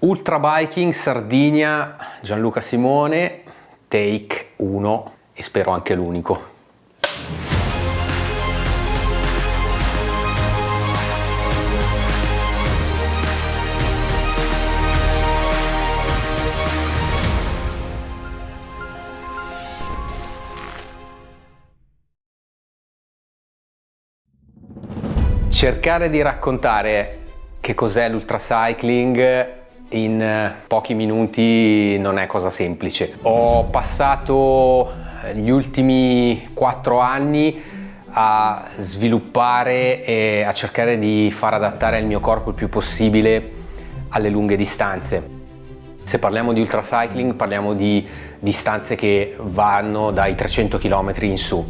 Ultra Biking Sardinia, Gianluca Simone, take 1 e spero anche l'unico. Cercare di raccontare che cos'è l'ultracycling in pochi minuti non è cosa semplice. Ho passato gli ultimi 4 anni a sviluppare e a cercare di far adattare il mio corpo il più possibile alle lunghe distanze. Se parliamo di ultracycling parliamo di distanze che vanno dai 300 km in su.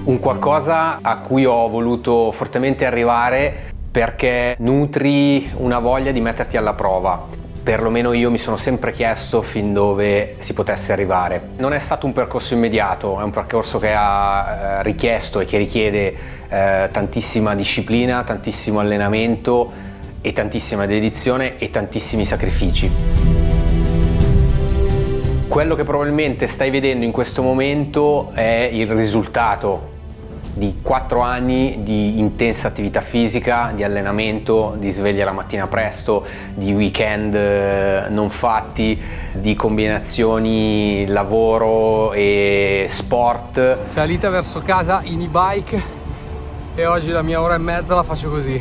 Un qualcosa a cui ho voluto fortemente arrivare perché nutri una voglia di metterti alla prova. Perlomeno io mi sono sempre chiesto fin dove si potesse arrivare. Non è stato un percorso immediato, è un percorso che ha richiesto e che richiede tantissima disciplina, tantissimo allenamento e tantissima dedizione e tantissimi sacrifici. Quello che probabilmente stai vedendo in questo momento è il risultato di 4 anni di intensa attività fisica, di allenamento, di sveglia la mattina presto, di weekend non fatti, di combinazioni lavoro e sport. Salita verso casa in e-bike e oggi la mia ora e mezza la faccio così,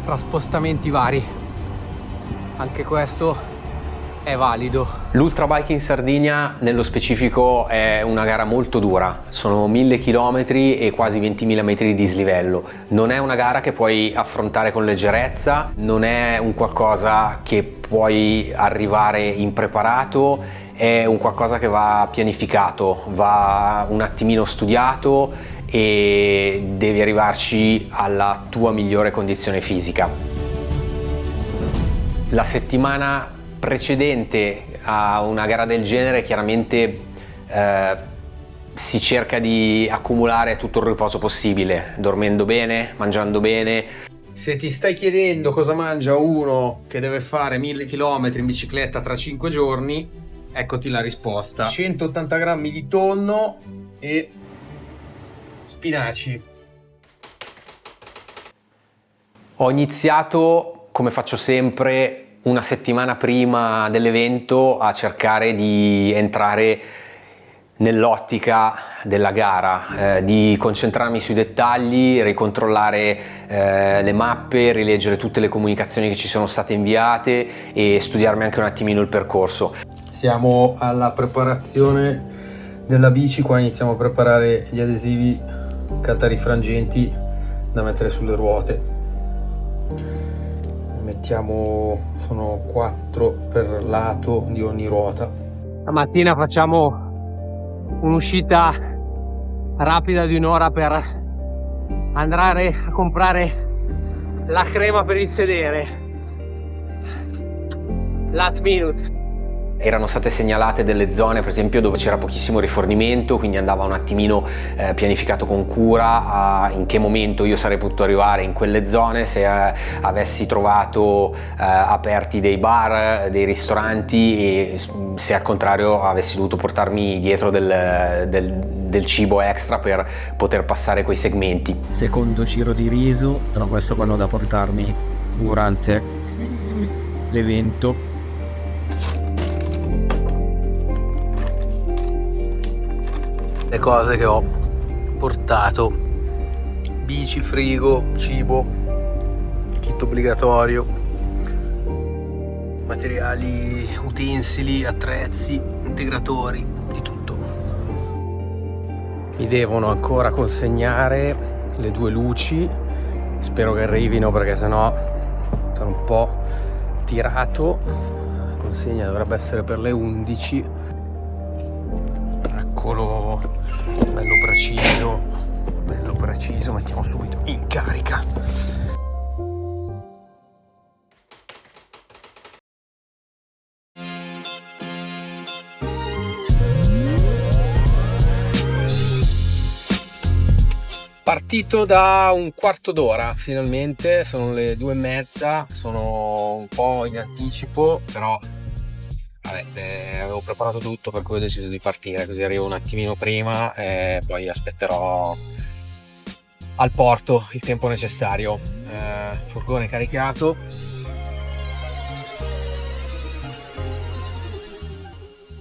tra spostamenti vari. Anche questo è valido. L'Ultra Biking Sardinia nello specifico è una gara molto dura, sono 1000 km e quasi 20.000 metri di dislivello. Non è una gara che puoi affrontare con leggerezza, non è un qualcosa che puoi arrivare impreparato, è un qualcosa che va pianificato, va un attimino studiato e devi arrivarci alla tua migliore condizione fisica. La settimana precedente a una gara del genere chiaramente si cerca di accumulare tutto il riposo possibile, dormendo bene, mangiando bene. Se ti stai chiedendo cosa mangia uno che deve fare 1000 km in bicicletta tra 5 giorni, eccoti la risposta: 180 grammi di tonno e spinaci. Ho iniziato, come faccio sempre, una settimana prima dell'evento a cercare di entrare nell'ottica della gara, di concentrarmi sui dettagli, ricontrollare le mappe, rileggere tutte le comunicazioni che ci sono state inviate e studiarmi anche un attimino il percorso. Siamo alla preparazione della bici, qua iniziamo a preparare gli adesivi catarifrangenti da mettere sulle ruote. Mettiamo, sono 4 per lato di ogni ruota. Stamattina facciamo un'uscita rapida di un'ora per andare a comprare la crema per il sedere. Last minute. Erano state segnalate delle zone, per esempio, dove c'era pochissimo rifornimento, quindi andava un attimino pianificato con cura in che momento io sarei potuto arrivare in quelle zone, se avessi trovato aperti dei bar, dei ristoranti e se al contrario avessi dovuto portarmi dietro del cibo extra per poter passare quei segmenti. Secondo giro di riso, però questo è quello da portarmi durante l'evento. Le cose che ho portato: bici, frigo, cibo, kit obbligatorio, materiali, utensili, attrezzi, integratori, di tutto. Mi devono ancora consegnare le 2 luci, spero che arrivino perché sennò sono un po' tirato. La consegna dovrebbe essere per le 11. Eccolo, bello preciso, mettiamo subito in carica. Partito da un quarto d'ora, finalmente, sono le 2:30, sono un po' in anticipo, però vabbè, avevo preparato tutto, per cui ho deciso di partire, così arrivo un attimino prima e poi aspetterò al porto il tempo necessario. Furgone caricato.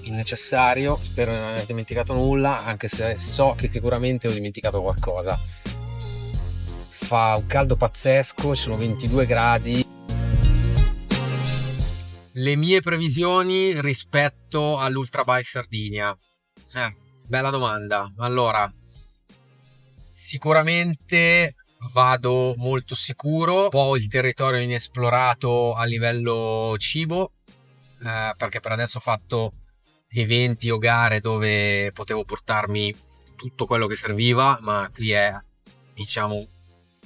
Il necessario, spero di non aver dimenticato nulla, anche se so che sicuramente ho dimenticato qualcosa. Fa un caldo pazzesco, ci sono 22 gradi. Le mie previsioni rispetto all'Ultra Bike Sardinia. Bella domanda. Allora, sicuramente vado molto sicuro, un po' il territorio inesplorato a livello cibo, perché per adesso ho fatto eventi o gare dove potevo portarmi tutto quello che serviva, ma qui è, diciamo,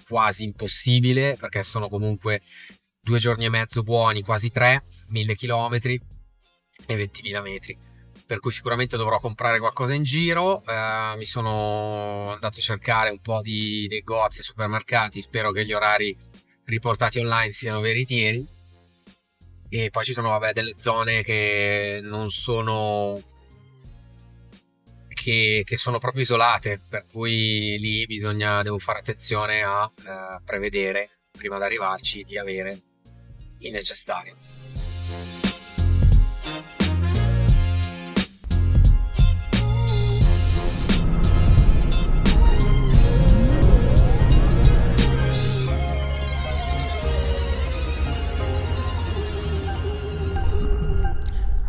quasi impossibile, perché sono comunque 2 giorni e mezzo buoni, quasi 3, 1000 km e 20.000 metri, per cui sicuramente dovrò comprare qualcosa in giro. Mi sono andato a cercare un po' di negozi e supermercati, spero che gli orari riportati online siano veritieri, e poi ci sono vabbè delle zone che non sono che sono proprio isolate, per cui lì devo fare attenzione a prevedere prima di arrivarci di avere il necessario.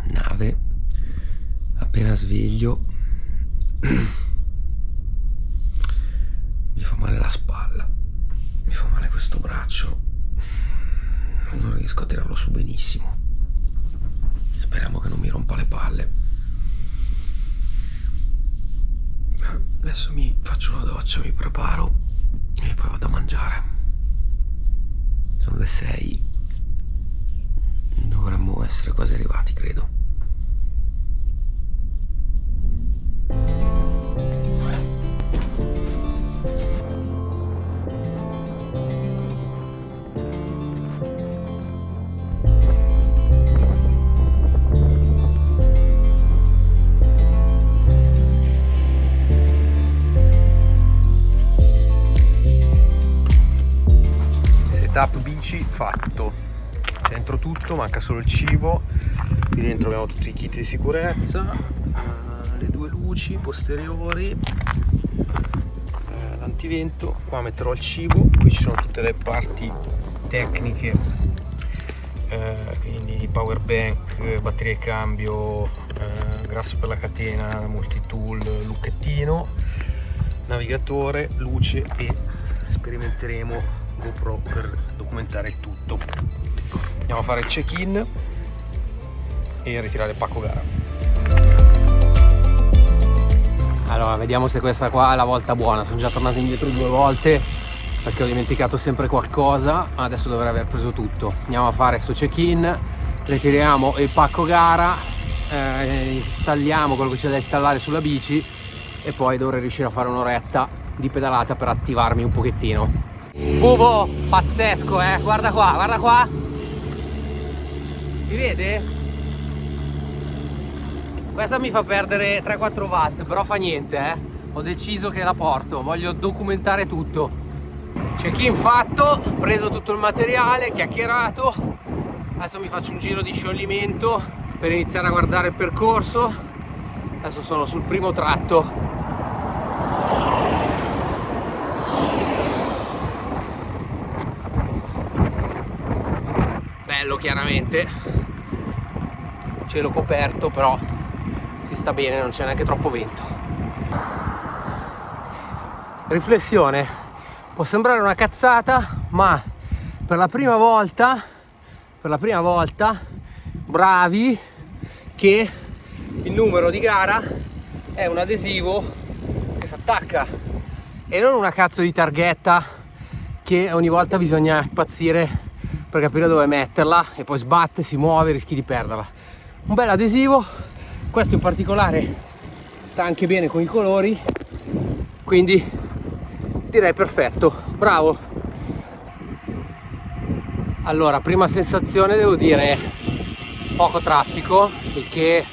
Nave, appena sveglio mi fa male la spalla, mi fa male questo braccio, non riesco a tirarlo su benissimo. Speriamo che non mi rompa le palle. Adesso mi faccio una doccia, mi preparo e poi vado a mangiare. Sono le 6, dovremmo essere quasi arrivati, credo. Setup bici fatto, dentro tutto, manca solo il cibo. Qui dentro abbiamo tutti i kit di sicurezza, le 2 luci posteriori, l'antivento. Qua metterò il cibo, qui ci sono tutte le parti tecniche, quindi power bank, batterie di cambio, grasso per la catena, multitool, lucchettino, navigatore, luce, e sperimenteremo GoPro per documentare il tutto. Andiamo a fare il check-in e ritirare il pacco gara. Allora, vediamo se questa qua è la volta buona. Sono già tornato indietro 2 volte perché ho dimenticato sempre qualcosa. Adesso dovrei aver preso tutto. Andiamo a fare sto check-in, ritiriamo il pacco gara, installiamo quello che c'è da installare sulla bici e poi dovrei riuscire a fare un'oretta di pedalata per attivarmi un pochettino. Bubo pazzesco, guarda qua, si vede? Questa mi fa perdere 3-4 watt, però fa niente, ho deciso che la porto, voglio documentare tutto. Check-in fatto, preso tutto il materiale, chiacchierato. Adesso mi faccio un giro di scioglimento per iniziare a guardare il percorso. Adesso sono sul primo tratto. Bello, chiaramente, cielo coperto, però si sta bene, non c'è neanche troppo vento. Riflessione, può sembrare una cazzata, ma per la prima volta bravi che il numero di gara è un adesivo che si attacca e non una cazzo di targhetta che ogni volta bisogna impazzire per capire dove metterla e poi sbatte, si muove, rischi di perderla. Un bel adesivo, questo in particolare sta anche bene con i colori, quindi Direi perfetto, bravo. Allora, prima sensazione devo dire poco traffico, il che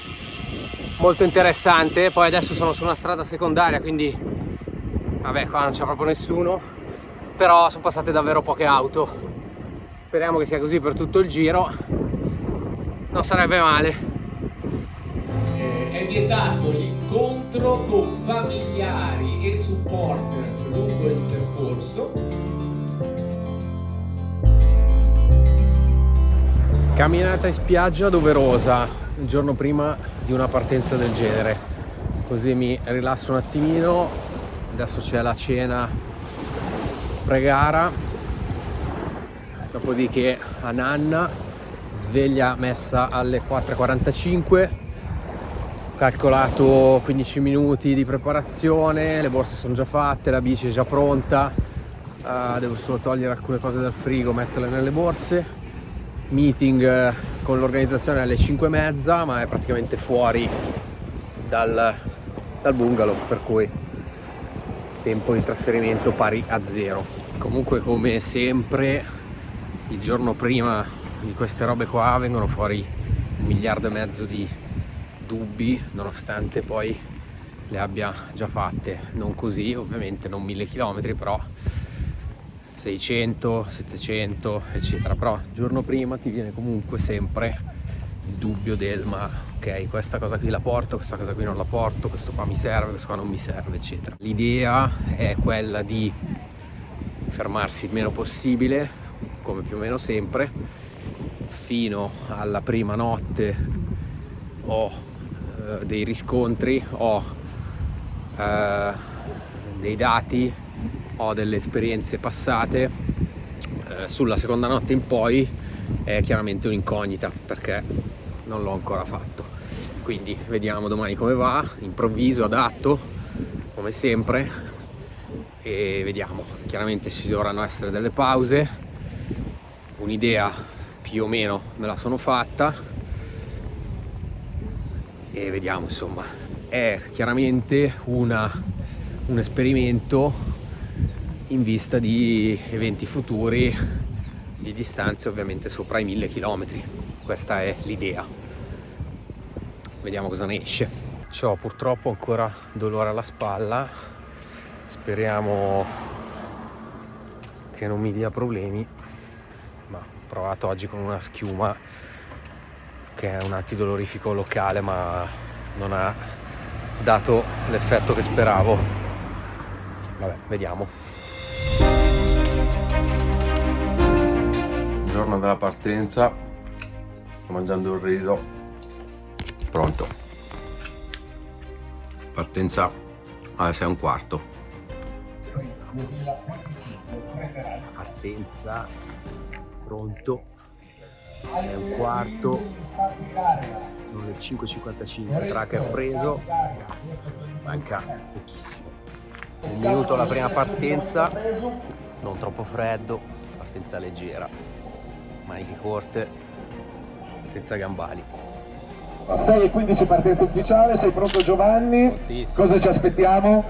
molto interessante. Poi adesso sono su una strada secondaria, quindi vabbè, qua non c'è proprio nessuno, però sono passate davvero poche auto. Speriamo che sia così per tutto il giro, non sarebbe male. È vietato l'incontro con familiari e supporters lungo il percorso. Camminata in spiaggia doverosa il giorno prima di una partenza del genere, così mi rilasso un attimino. Adesso c'è la cena pre-gara, dopodiché a Nanna, sveglia messa alle 4:45, calcolato 15 minuti di preparazione, le borse sono già fatte, la bici è già pronta, devo solo togliere alcune cose dal frigo, metterle nelle borse. Meeting con l'organizzazione alle 5:30, ma è praticamente fuori dal bungalow, per cui tempo di trasferimento pari a 0. Comunque, come sempre, il giorno prima di queste robe qua vengono fuori 1,5 miliardi di dubbi, nonostante poi le abbia già fatte. Non così, ovviamente, non 1000 km, però 600, 700, eccetera. Però il giorno prima ti viene comunque sempre il dubbio del ma ok, questa cosa qui la porto, questa cosa qui non la porto, questo qua mi serve, questo qua non mi serve, eccetera. L'idea è quella di fermarsi il meno possibile, come più o meno sempre. Fino alla prima notte ho dei riscontri, ho dei dati, ho delle esperienze passate. Sulla seconda notte in poi è chiaramente un'incognita, perché non l'ho ancora fatto, quindi vediamo domani come va, improvviso, adatto come sempre, e vediamo. Chiaramente ci dovranno essere delle pause, un'idea più o meno me la sono fatta e vediamo. Insomma, è chiaramente un esperimento in vista di eventi futuri di distanze ovviamente sopra i 1000 km. Questa è l'idea, vediamo cosa ne esce. C'ho purtroppo ancora dolore alla spalla, speriamo che non mi dia problemi, ma ho provato oggi con una schiuma che è un antidolorifico locale, ma non ha dato l'effetto che speravo. Vabbè, vediamo. Giorno della partenza, sto mangiando il riso, pronto. Partenza alle 6:15. Partenza, pronto, 6:15, sono le 5:55, track è preso, manca pochissimo. 1 minuto alla prima partenza, non troppo freddo, partenza leggera, maniche corte, senza gambali. 6:15 partenza ufficiale, sei pronto Giovanni? Prontissimo. Cosa ci aspettiamo?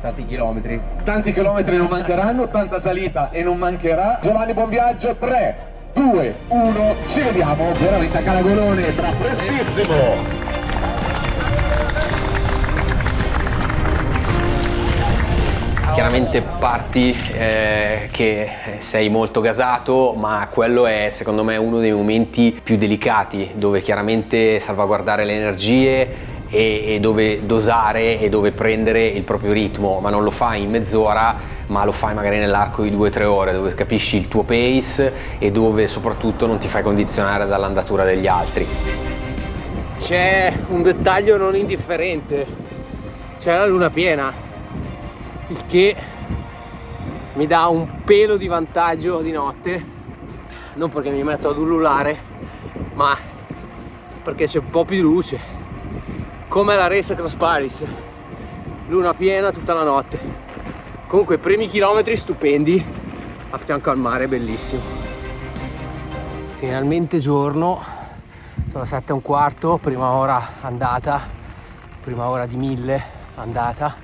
Tanti chilometri. Tanti chilometri non mancheranno, tanta salita e non mancherà. Giovanni, buon viaggio, 3, 2, 1, ci vediamo veramente a Calagolone tra prestissimo. Chiaramente parti che sei molto gasato, ma quello è secondo me uno dei momenti più delicati, dove chiaramente salvaguardare le energie e dove dosare e dove prendere il proprio ritmo, ma non lo fai in mezz'ora, ma lo fai magari nell'arco di 2 o 3 ore, dove capisci il tuo pace e dove soprattutto non ti fai condizionare dall'andatura degli altri. C'è un dettaglio non indifferente, c'è la luna piena, il che mi dà un pelo di vantaggio di notte, non perché mi metto ad ululare, ma perché c'è un po' più di luce, come la Race Across Paris, luna piena tutta la notte. Comunque primi chilometri stupendi a fianco al mare, bellissimo. Finalmente giorno, sono le 7:15, prima ora andata, prima ora di 1000 andata.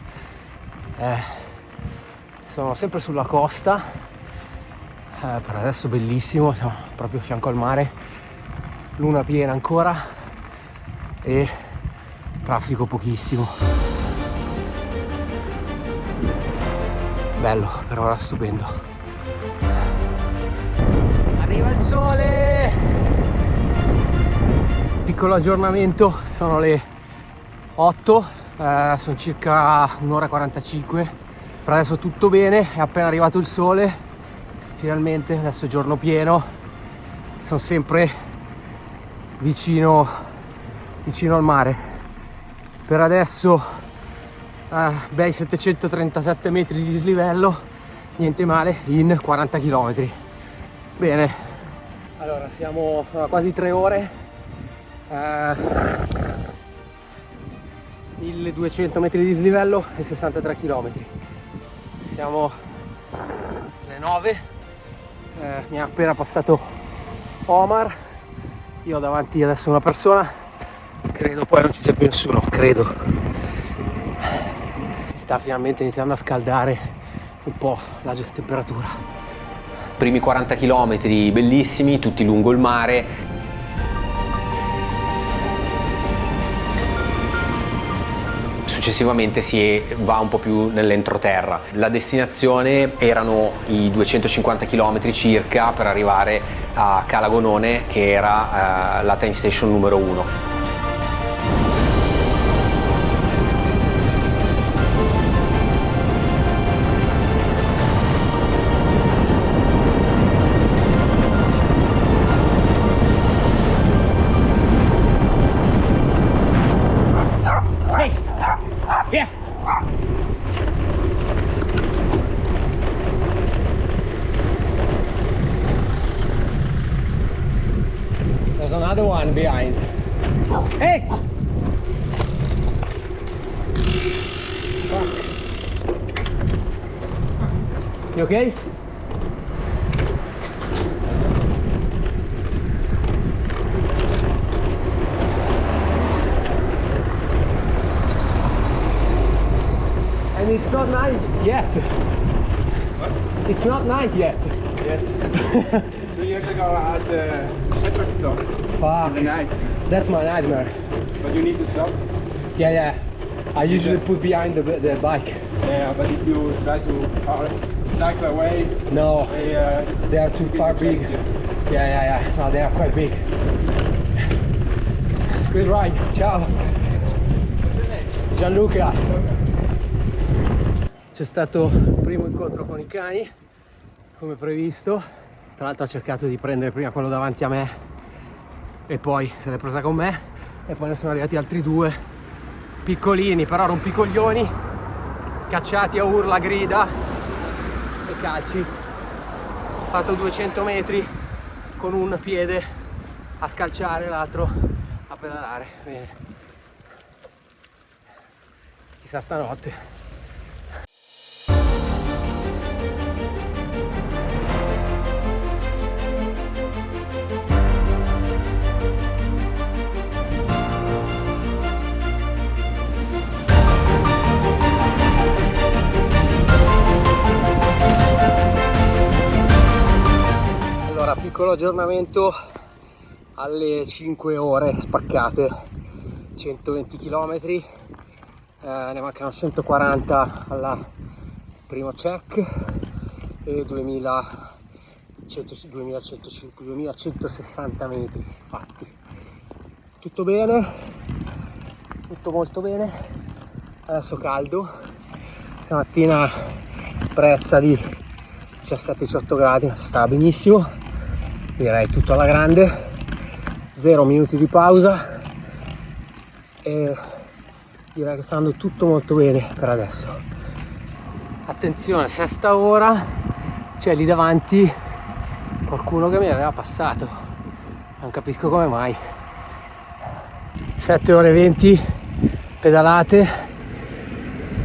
Sono sempre sulla costa, per adesso bellissimo, siamo proprio a fianco al mare, luna piena ancora e traffico pochissimo. Bello, per ora stupendo. Arriva il sole! Piccolo aggiornamento, sono le 8, sono circa 1 ora e 45. Per adesso tutto bene, è appena arrivato il sole, finalmente, adesso è giorno pieno, sono sempre vicino al mare. Per adesso bei 737 metri di dislivello, niente male, in 40 km. Bene, allora siamo a quasi 3 ore, 1200 metri di dislivello e 63 km. Siamo alle 9, mi ha appena passato Omar, io ho davanti adesso una persona, credo poi non ci sia più nessuno, credo. Si sta finalmente iniziando a scaldare un po' la temperatura. Primi 40 km bellissimi, tutti lungo il mare. Successivamente si va un po' più nell'entroterra. La destinazione erano i 250 km circa per arrivare a Cala Gonone, che era la time station numero 1. There's another one behind. Hey! Fuck. You okay? And it's not night yet. What? It's not night yet. Yes. 2 years ago I had a truck stop in Fuck. the night, That's my nightmare. but you need to stop. Yeah. I usually put behind the bike. Yeah, but if you try to cycle away, No, they they are too far big. Yeah. No, they are quite big. Good ride. Ciao. Gianluca. C'è stato il primo incontro con i cani, come previsto. Tra l'altro ha cercato di prendere prima quello davanti a me e poi se l'è presa con me, e poi ne sono arrivati altri 2 piccolini, però rompicoglioni, cacciati a urla, grida e calci. Ho fatto 200 metri con un piede a scalciare, l'altro a pedalare. Bene. Chissà stanotte. Piccolo aggiornamento alle 5 ore spaccate, 120 km, ne mancano 140 alla primo check e 2160 metri fatti. Tutto bene, tutto molto bene. Adesso caldo, stamattina brezza di 17-18 gradi, si sta benissimo. Direi tutto alla grande, 0 minuti di pausa e direi che sta andando tutto molto bene per adesso. Attenzione, 6ª ora, c'è lì davanti qualcuno che mi aveva passato, non capisco come mai. 7 ore 20 pedalate,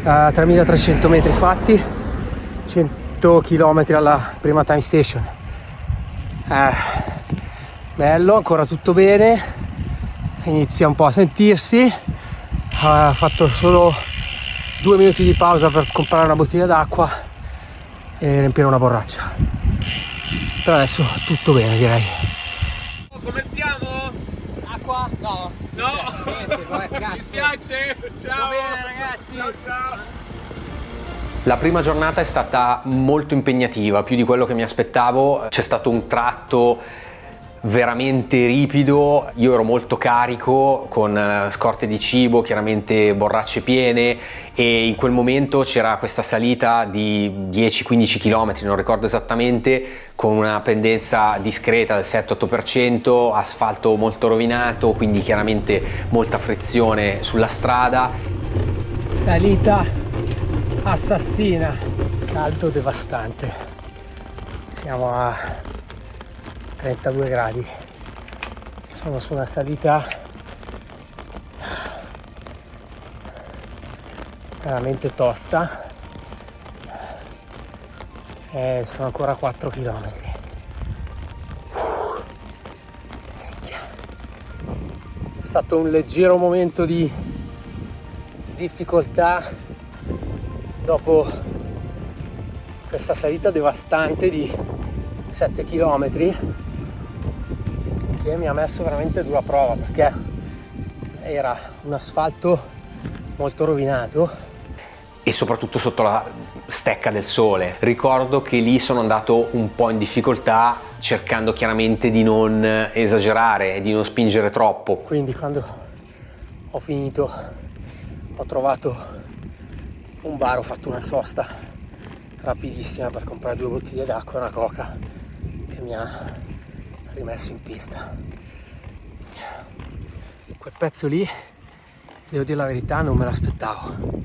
3300 metri fatti, 100 km alla prima time station. Bello, ancora tutto bene, inizia un po' a sentirsi. Ho fatto solo 2 minuti di pausa per comprare una bottiglia d'acqua e riempire una borraccia. Per adesso tutto bene, direi. Come stiamo? Acqua? No. No. Niente, vabbè, cazzo. Mi spiace. Ciao. Va bene, ragazzi. Ciao, ciao. La prima giornata è stata molto impegnativa, più di quello che mi aspettavo. C'è stato un tratto veramente ripido, io ero molto carico con scorte di cibo, chiaramente borracce piene, e in quel momento c'era questa salita di 10-15 km, non ricordo esattamente, con una pendenza discreta del 7-8%, asfalto molto rovinato, quindi chiaramente molta frizione sulla strada. Salita assassina, caldo devastante, siamo a 32 gradi, sono su una salita veramente tosta e sono ancora 4 km. È stato un leggero momento di difficoltà dopo questa salita devastante di 7 km che mi ha messo veramente dura prova, perché era un asfalto molto rovinato E soprattutto sotto la stecca del sole. Ricordo che lì sono andato un po' in difficoltà, cercando chiaramente di non esagerare e di non spingere troppo. Quindi quando ho finito ho trovato un bar, ho fatto una sosta rapidissima per comprare 2 bottiglie d'acqua e una coca che mi ha rimesso in pista. Quel pezzo lì, devo dire la verità, non me l'aspettavo,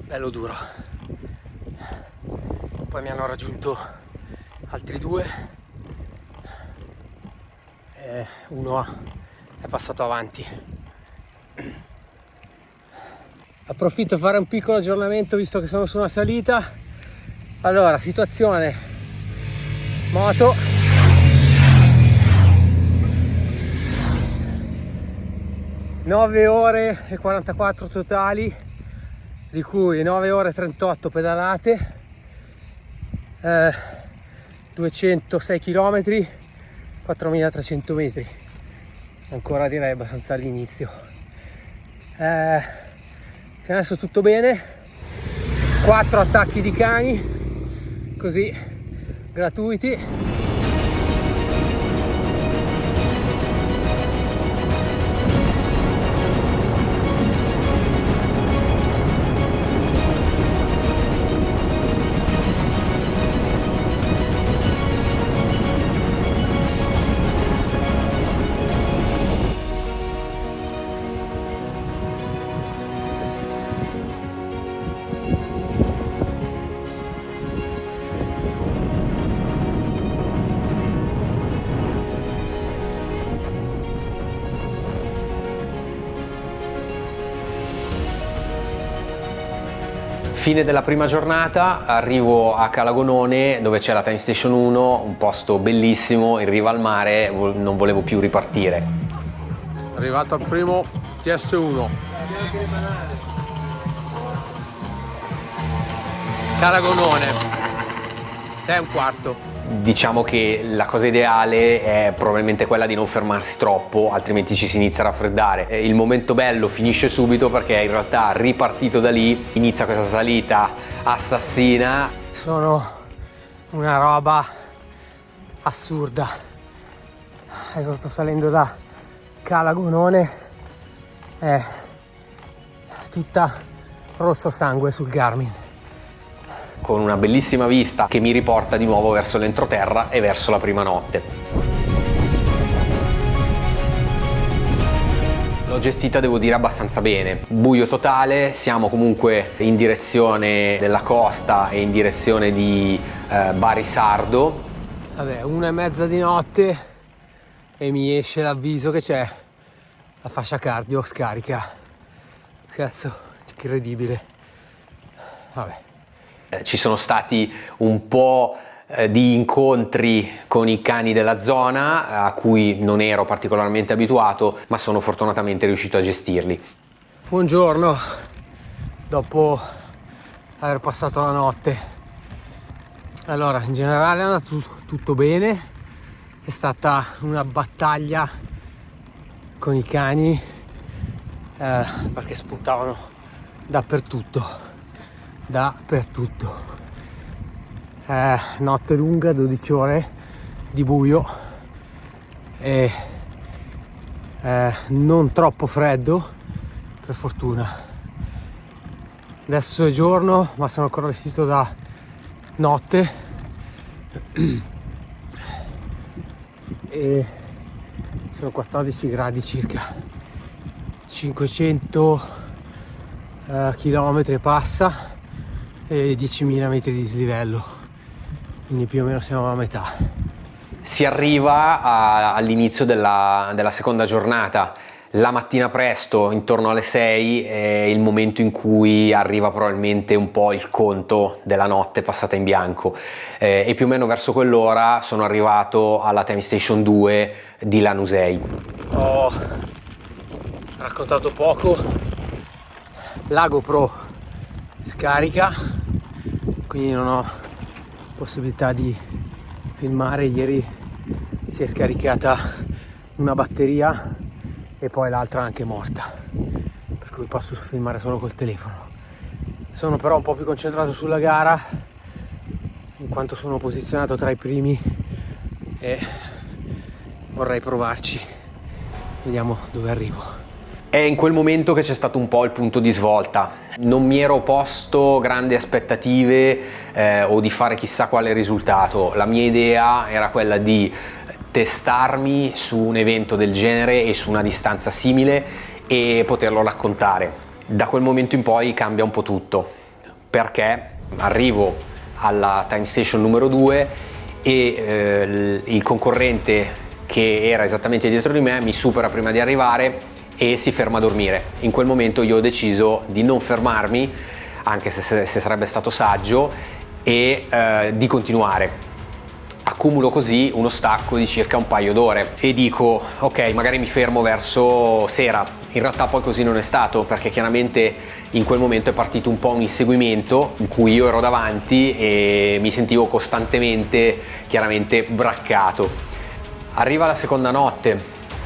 bello duro. Poi mi hanno raggiunto altri 2 e uno è passato avanti. Approfitto per fare un piccolo aggiornamento visto che sono su una salita. Allora, situazione moto, 9 ore e 44 totali, di cui 9 ore e 38 pedalate, 206 km, 4300 metri, ancora direi abbastanza all'inizio. Fino adesso tutto bene, 4 attacchi di cani, così, gratuiti. Fine della prima giornata, arrivo a Calagonone dove c'è la Time Station 1, un posto bellissimo in riva al mare, non volevo più ripartire. Arrivato al primo TS1. Calagonone, 6:15. Diciamo che la cosa ideale è probabilmente quella di non fermarsi troppo, altrimenti ci si inizia a raffreddare. Il momento bello finisce subito perché in realtà ripartito da lì inizia questa salita assassina. Sono una roba assurda. Adesso sto salendo da Calagonone, è tutta rosso sangue sul Garmin. Con una bellissima vista che mi riporta di nuovo verso l'entroterra e verso la prima notte. L'ho gestita, devo dire, abbastanza bene. Buio totale, siamo comunque in direzione della costa e in direzione di Bari Sardo. Vabbè, 1:30 di notte e mi esce l'avviso che c'è la fascia cardio scarica. Cazzo, incredibile. Vabbè. Ci sono stati un po' di incontri con i cani della zona a cui non ero particolarmente abituato, ma sono fortunatamente riuscito a gestirli. Buongiorno, dopo aver passato la notte Allora, in generale è andato tutto bene, è stata una battaglia con i cani perché spuntavano dappertutto. Notte lunga, 12 ore di buio e non troppo freddo, per fortuna. Adesso è giorno, ma sono ancora vestito da notte e sono 14 gradi circa, 500 km e passa e 10.000 metri di dislivello, quindi più o meno siamo alla metà. Si arriva all'inizio della seconda giornata. La mattina presto, intorno alle 6, è il momento in cui arriva probabilmente un po' il conto della notte passata in bianco, e più o meno verso quell'ora sono arrivato alla Time Station 2 di Lanusei. Ho raccontato poco, la GoPro scarica, quindi non ho possibilità di filmare. Ieri si è scaricata una batteria e poi l'altra anche morta, per cui posso filmare solo col telefono. Sono però un po' più concentrato sulla gara in quanto sono posizionato tra i primi e vorrei provarci, vediamo dove arrivo. È in quel momento che c'è stato un po' il punto di svolta. Non mi ero posto grandi aspettative o di fare chissà quale risultato. La mia idea era quella di testarmi su un evento del genere e su una distanza simile e poterlo raccontare. Da quel momento in poi cambia un po' tutto, perché arrivo alla Time Station numero 2 e il concorrente che era esattamente dietro di me mi supera prima di arrivare e si ferma a dormire. In quel momento io ho deciso di non fermarmi, anche se sarebbe stato saggio, e di continuare. Accumulo così uno stacco di circa un paio d'ore e dico ok, magari mi fermo verso sera. In realtà poi così non è stato, perché chiaramente in quel momento è partito un po' un inseguimento in cui io ero davanti e mi sentivo costantemente chiaramente braccato. Arriva la seconda notte.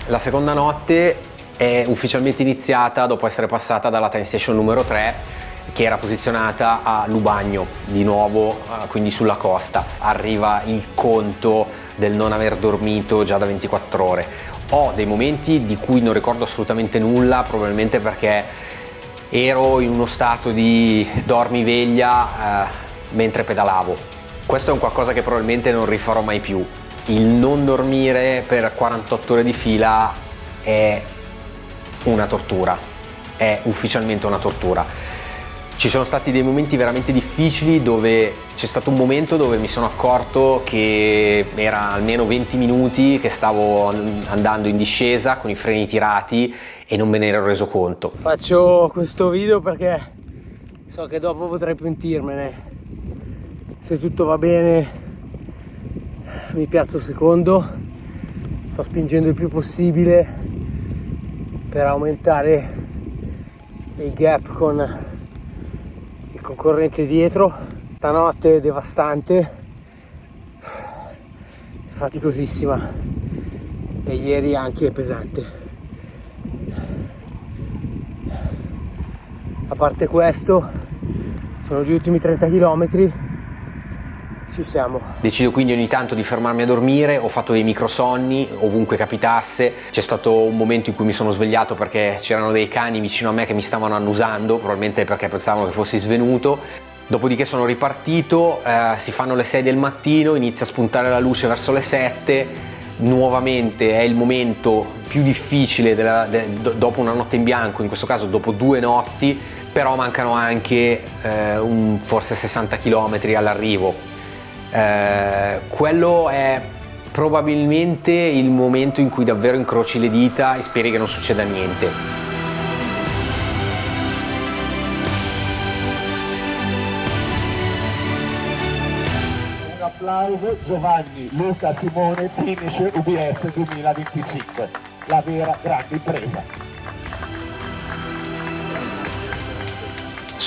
La seconda notte è ufficialmente iniziata dopo essere passata dalla Time Station numero 3, che era posizionata a Lubagno, di nuovo quindi sulla costa. Arriva il conto del non aver dormito già da 24 ore. Ho dei momenti di cui non ricordo assolutamente nulla, probabilmente perché ero in uno stato di dormiveglia mentre pedalavo. Questo è un qualcosa che probabilmente non rifarò mai più. Il non dormire per 48 ore di fila è una tortura, è ufficialmente una tortura. Ci sono stati dei momenti veramente difficili dove c'è stato un momento dove mi sono accorto che era almeno 20 minuti che stavo andando in discesa con i freni tirati e non me ne ero reso conto. Faccio questo video perché so che dopo potrei pentirmene. Se tutto va bene mi piazzo secondo, sto spingendo il più possibile per aumentare il gap con il concorrente dietro. Stanotte è devastante, faticosissima, e ieri anche pesante. A parte questo, sono gli ultimi 30 km, ci siamo. Decido quindi ogni tanto di fermarmi a dormire, ho fatto dei microsonni ovunque capitasse. C'è stato un momento in cui mi sono svegliato perché c'erano dei cani vicino a me che mi stavano annusando, probabilmente perché pensavano che fossi svenuto. Dopodiché sono ripartito, si fanno le 6 del mattino, inizia a spuntare la luce verso le 7, nuovamente è il momento più difficile dopo una notte in bianco, in questo caso dopo 2 notti, però mancano anche forse 60 km all'arrivo. Quello è probabilmente il momento in cui davvero incroci le dita e speri che non succeda niente. Un applauso, Giovanni Luca Simone, finish UBS 2025, la vera grande impresa.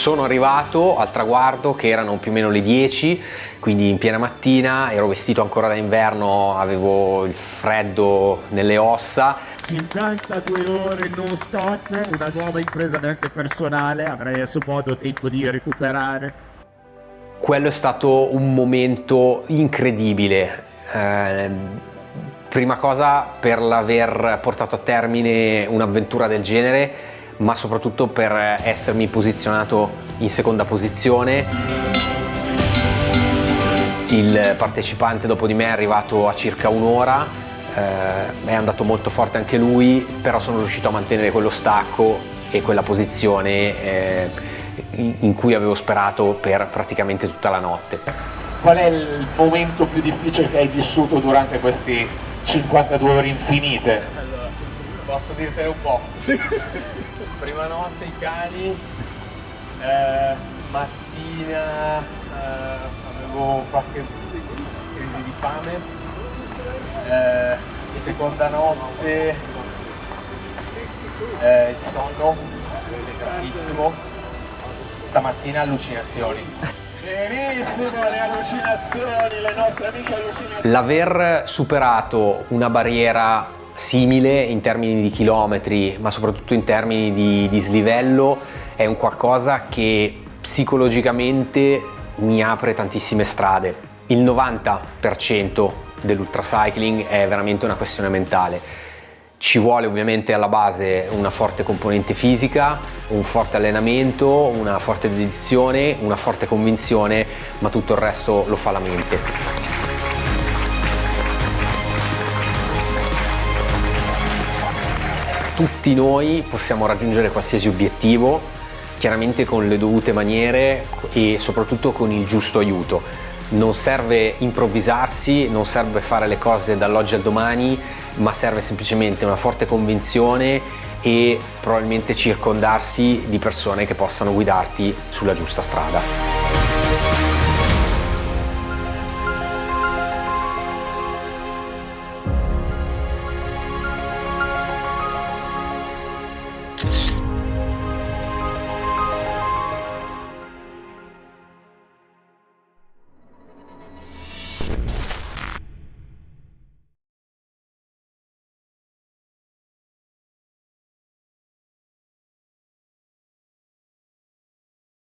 Sono arrivato al traguardo che erano più o meno le 10, quindi in piena mattina, ero vestito ancora da inverno, avevo il freddo nelle ossa. 52 ore non stop, una nuova impresa neanche personale, avrei adesso modo tempo di recuperare. Quello è stato un momento incredibile. Prima cosa per l'aver portato a termine un'avventura del genere, ma soprattutto per essermi posizionato in seconda posizione. Il partecipante dopo di me è arrivato a circa un'ora, è andato molto forte anche lui, però sono riuscito a mantenere quello stacco e quella posizione in cui avevo sperato per praticamente tutta la notte. Qual è il momento più difficile che hai vissuto durante questi 52 ore infinite? Allora, posso dirtene un po'? Sì. Prima notte i cani, mattina avevo qualche crisi di fame, seconda notte il sonno pesantissimo, stamattina allucinazioni. Benissimo, le allucinazioni, le nostre amiche allucinazioni. L'aver superato una barriera simile in termini di chilometri, ma soprattutto in termini di dislivello, è un qualcosa che psicologicamente mi apre tantissime strade. Il 90% dell'ultracycling è veramente una questione mentale. Ci vuole ovviamente alla base una forte componente fisica, un forte allenamento, una forte dedizione, una forte convinzione, ma tutto il resto lo fa la mente. Tutti noi possiamo raggiungere qualsiasi obiettivo, chiaramente con le dovute maniere e soprattutto con il giusto aiuto. Non serve improvvisarsi, non serve fare le cose dall'oggi al domani, ma serve semplicemente una forte convinzione e probabilmente circondarsi di persone che possano guidarti sulla giusta strada.